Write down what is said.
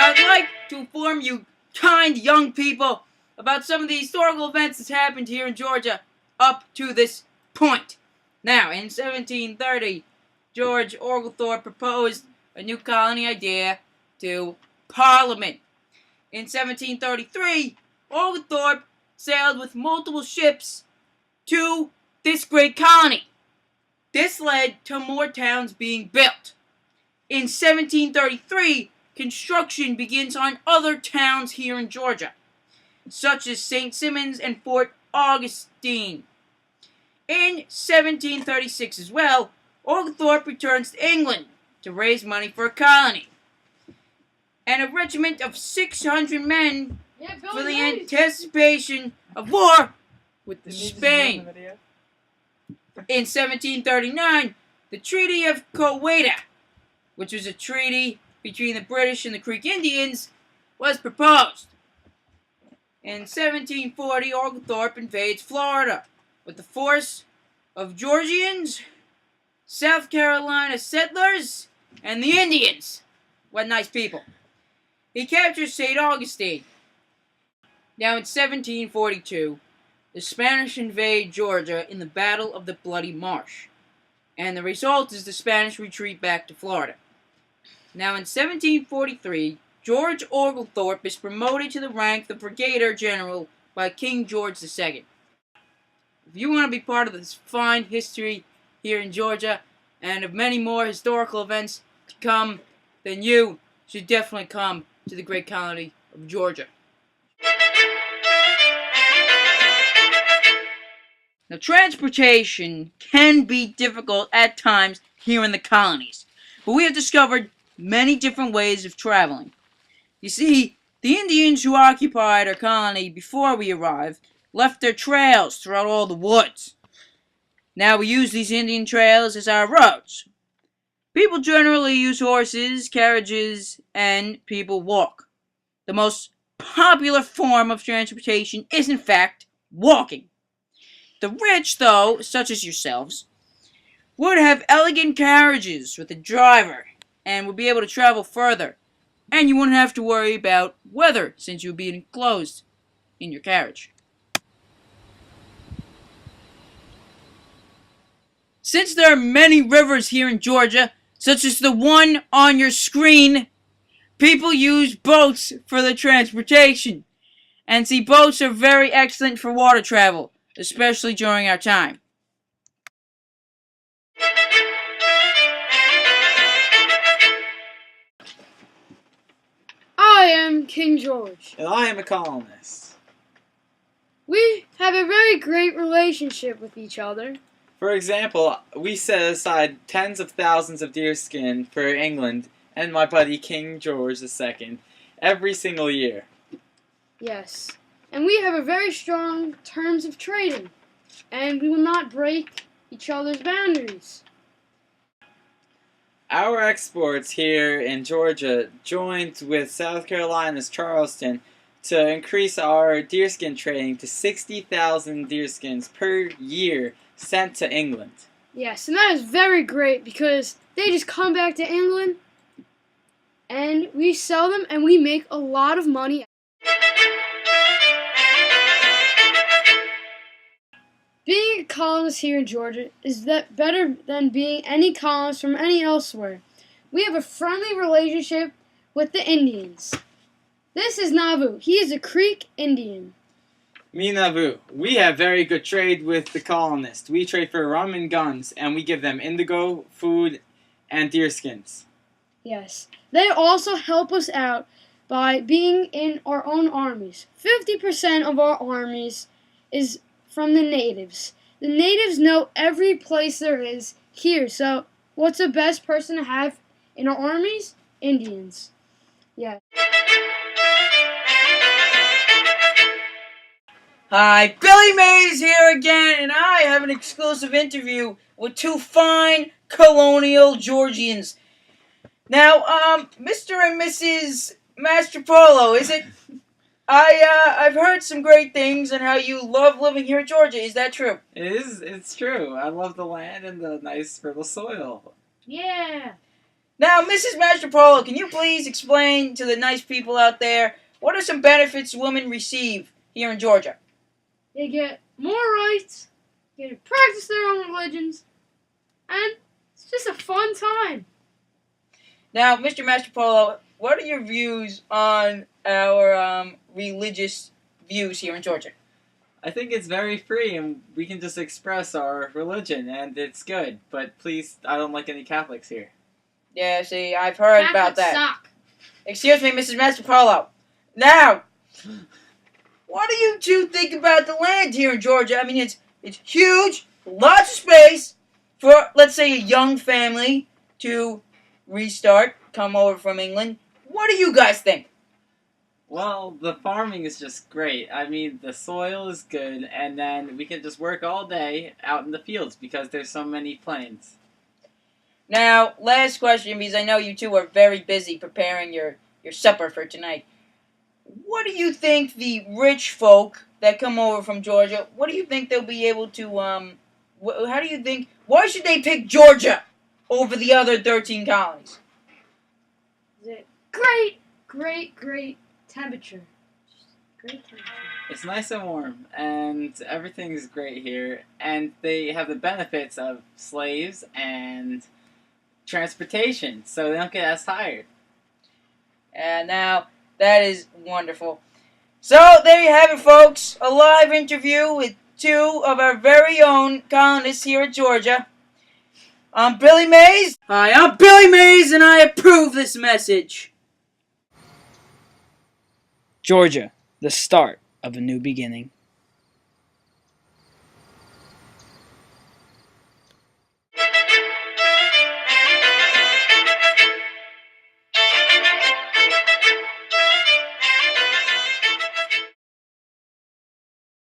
Now, I'd like to inform you, kind young people, about some of the historical events that's happened here in Georgia up to this point. Now, in 1730, George Oglethorpe proposed a new colony idea to Parliament. In 1733, Oglethorpe sailed with multiple ships to this great colony. This led to more towns being built. In 1733, construction begins on other towns here in Georgia, such as St. Simons and Fort Augustine. In 1736 as well, Oglethorpe returns to England to raise money for a colony. And a regiment of 600 men for the anticipation of war with Spain. In 1739, the Treaty of Coweta, which was a treaty between the British and the Creek Indians, was proposed. In 1740, Oglethorpe invades Florida with a force of Georgians, South Carolina settlers, and the Indians. What nice people. He captures St. Augustine. Now in 1742, the Spanish invade Georgia in the Battle of the Bloody Marsh, and the result is the Spanish retreat back to Florida. Now in 1743, George Oglethorpe is promoted to the rank of Brigadier General by King George II. If you want to be part of this fine history here in Georgia, and of many more historical events to come, then you should definitely come to the great colony of Georgia. Now, transportation can be difficult at times here in the colonies, but we have discovered many different ways of traveling. You see, the Indians who occupied our colony before we arrived left their trails throughout all the woods. Now we use these Indian trails as our roads. People generally use horses, carriages, and people walk. The most popular form of transportation is, in fact, walking. The rich, though, such as yourselves, would have elegant carriages with a driver and would be able to travel further. And you wouldn't have to worry about weather since you would be enclosed in your carriage. Since there are many rivers here in Georgia, such as the one on your screen, people use boats for their transportation. And see, boats are very excellent for water travel, especially during our time. I am King George. And I am a colonist. We have a very great relationship with each other. For example, we set aside tens of thousands of deerskin for England and my buddy King George II every single year. Yes. And we have a very strong terms of trading. And we will not break each other's boundaries. Our exports here in Georgia joined with South Carolina's Charleston to increase our deerskin trading to 60,000 deerskins per year sent to England. Yes, and that is very great because they just come back to England and we sell them and we make a lot of money. Being a colonist here in Georgia is that better than being any colonist from any elsewhere. We have a friendly relationship with the Indians. This is Nauvoo. He is a Creek Indian. Me, Nauvoo. We have very good trade with the colonists. We trade for rum and guns, and we give them indigo, food, and deerskins. Yes. They also help us out by being in our own armies. 50% of our armies is from the natives. The natives know every place there is here, so what's the best person to have in our armies? Indians. Yeah. Hi, Billy Mays here again, and I have an exclusive interview with two fine Colonial Georgians. Now, Mr. and Mrs. Mastropolo, is it? I've heard some great things on how you love living here in Georgia. Is that true? It is. It's true. I love the land and the nice fertile soil. Yeah. Now, Mrs. Mastropolo, can you please explain to the nice people out there what are some benefits women receive here in Georgia? They get more rights, get to practice their own religions, and it's just a fun time. Now, Mr. Mastropolo, what are your views on our religious views here in Georgia? I think it's very free and we can just express our religion and it's good. But please, I don't like any Catholics here. Yeah, see, I've heard about Catholics that. suck. Excuse me, Mrs. Mastropolo. Now, what do you two think about the land here in Georgia? I mean, it's huge, lots of space for, let's say, a young family to restart, come over from England. What do you guys think? Well, the farming is just great. I mean, the soil is good, and then we can just work all day out in the fields because there's so many plains. Now, last question, because I know you two are very busy preparing your supper for tonight. What do you think the rich folk that come over from Georgia, what do you think they'll be able to, how do you think, why should they pick Georgia over the other 13 colonies? Great temperature. Great temperature. It's nice and warm, and everything's great here, and they have the benefits of slaves and transportation, so they don't get as tired. And now, that is wonderful. So, there you have it, folks. A live interview with two of our very own colonists here at Georgia. I'm Billy Mays. Hi, I'm Billy Mays, and I approve this message. Georgia, the start of a new beginning.